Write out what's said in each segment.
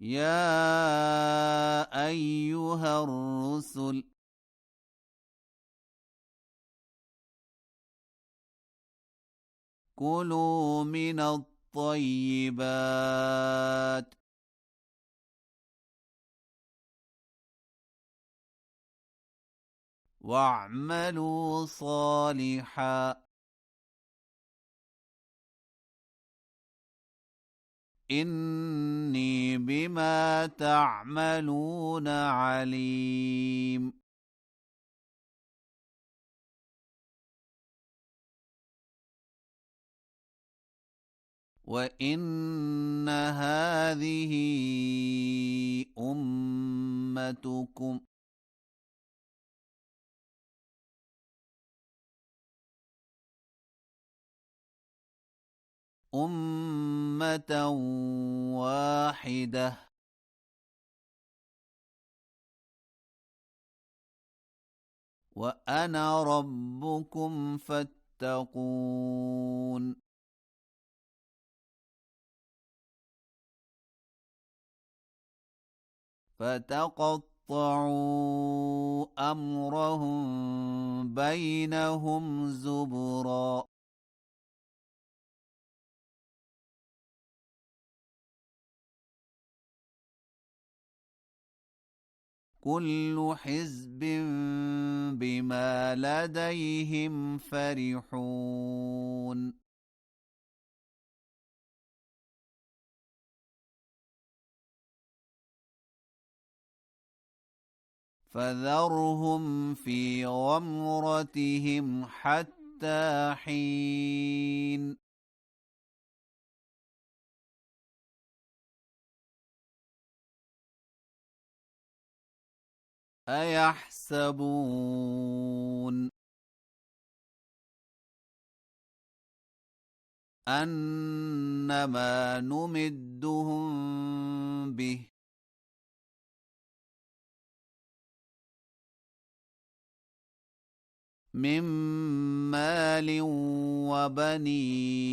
يا أيها الرسل كلوا من الطيبات واعملوا صالحا إني بما تعملون عليم وإن هذه أمتكم أمة واحدة وأنا ربكم فاتقون فتقطعوا أمرهم بينهم زبرا كل حزب بما لديهم فرحون فذرهم في غمرتهم حتى حين أيحسبون أنما نمدهم به من مال وبنين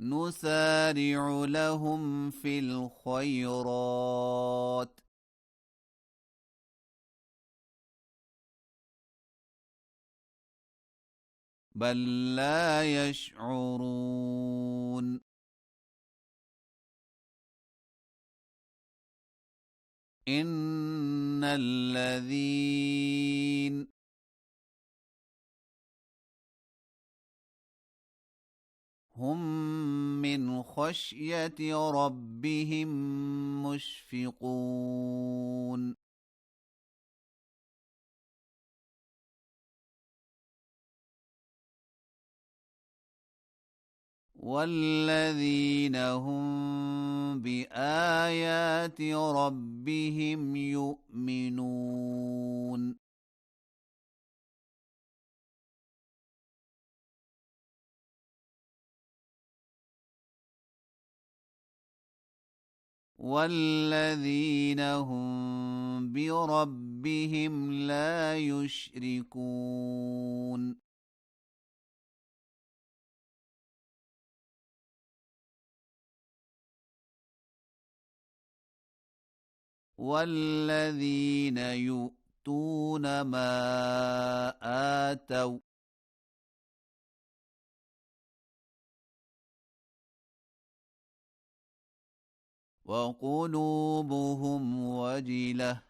نسارع لهم في الخيرات بل لا يشعرون إن الذين هم من خشية ربهم مشفقون والذين هم بآيات ربهم يؤمنون والذين هم بربهم لا يشركون والذين يؤتون ما آتوا وقلوبهم وجلة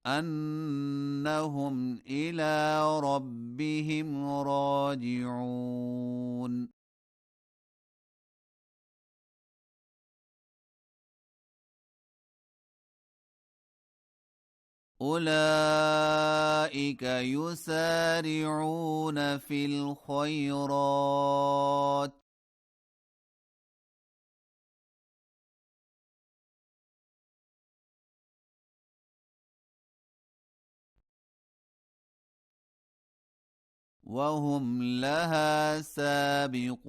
أنهم إلى ربهم راجعون أولئك يسارعون في الخيرات وهم لها سابقون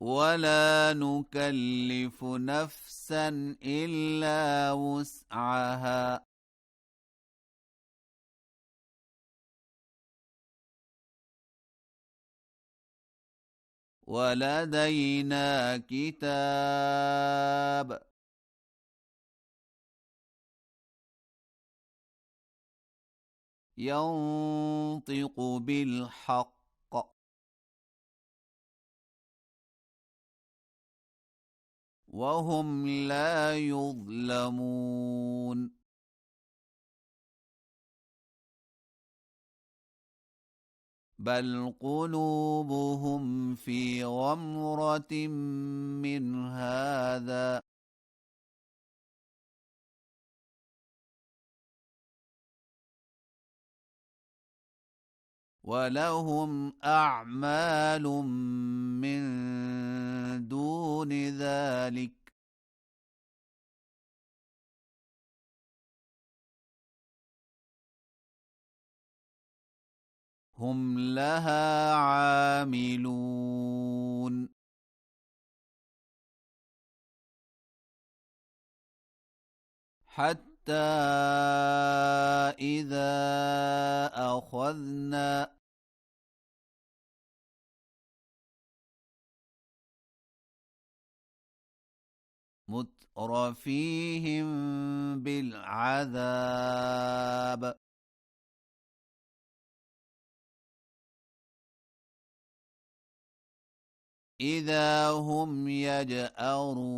ولا نكلف نفسا إلا وسعها ولدينا كتاب ينطق بالحق وهم لا يظلمون بل قلوبهم في غمرة من هذا ولهم أعمال من دون ذلك هم لها عاملون حتى إذا أخذنا مترفيهم بالعذاب إذا هم يجأرون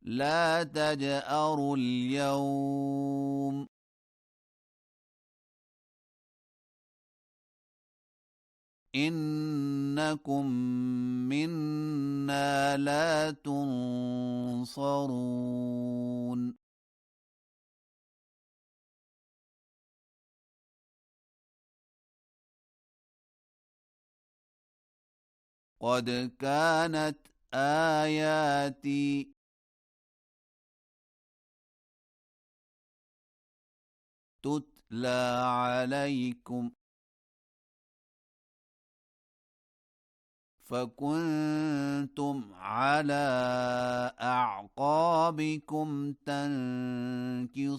لا تجأروا اليوم إنكم منا لا تنصرون قد كانت آياتي تتلى عليكم فكنتم على أعقابكم تنكصون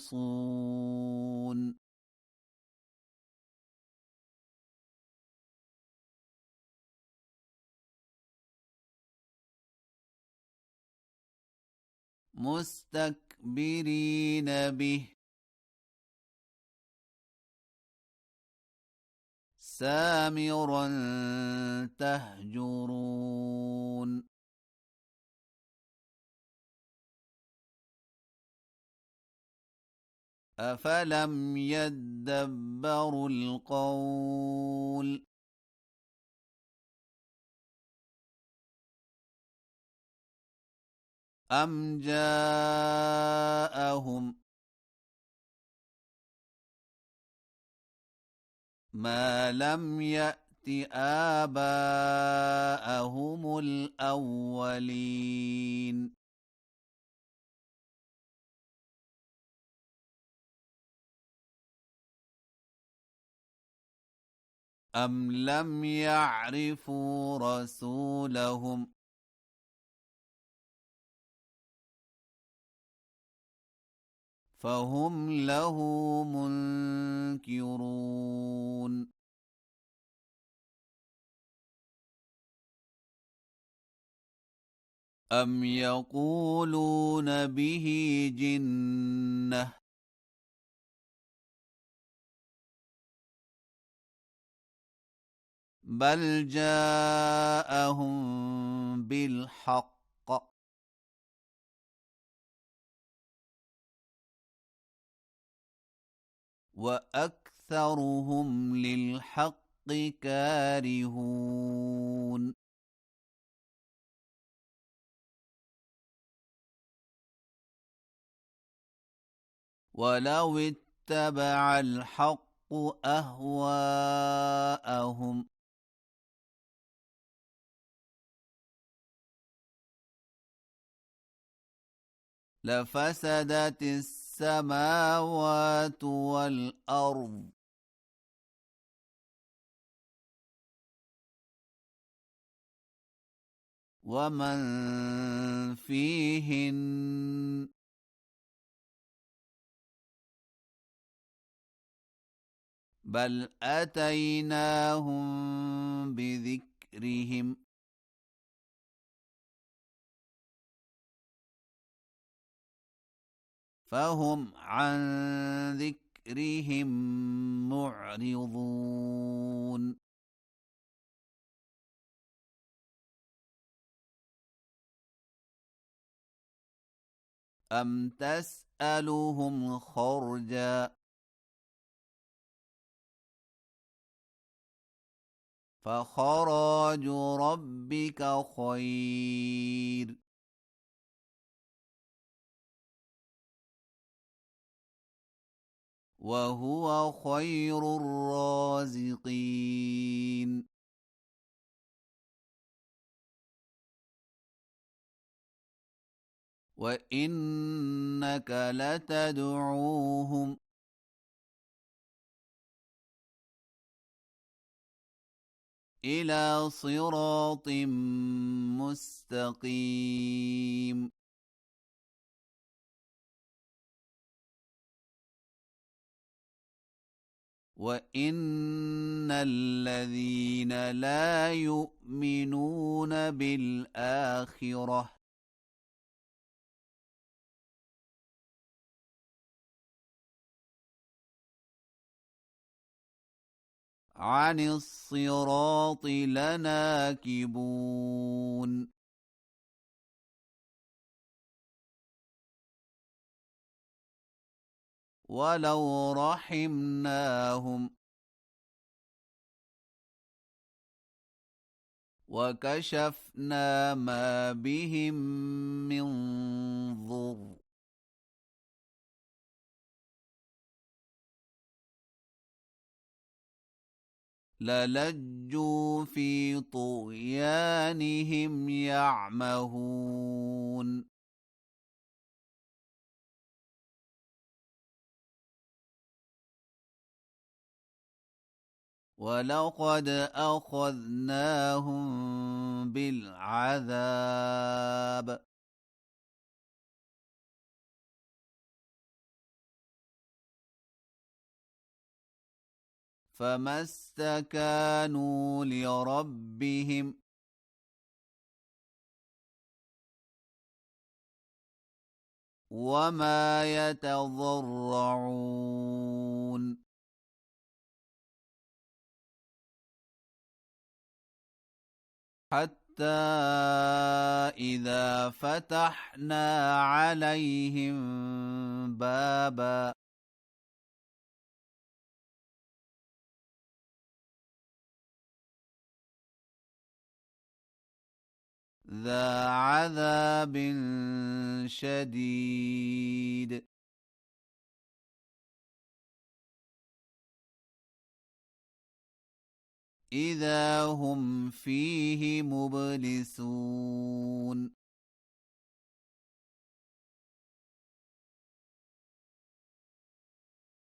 مستكبرين به سامرا تهجرون أفلم يدبروا القول أم جاءهم ما لم يأت آباءهم الأولين أم لم يعرفوا رسولهم فهم له منكرون أم يقولون به جنة بل جاءهم بالحق وأكثرهم للحق كارهون ولو اتبع الحق أهواءهم لفسدت السماوات والأرض ومن فيهن بل أتيناهم بذكرهم فهم عن ذكرهم معرضون أم تسألهم خرجا فخراج ربك خير وهو خير الرازقين وإنك لتدعوهم إلى صراط مستقيم وإن الذين لا يؤمنون بالآخرة عن الصراط لناكبون ولو رحمناهم وكشفنا ما بهم من ضر للجوا في طغيانهم يعمهون ولقد أخذناهم بالعذاب فما استكانوا لربهم وما يتضرعون حتى إذا فتحنا عليهم بابا ذا عذاب شديد إذا هم فيه مبلسون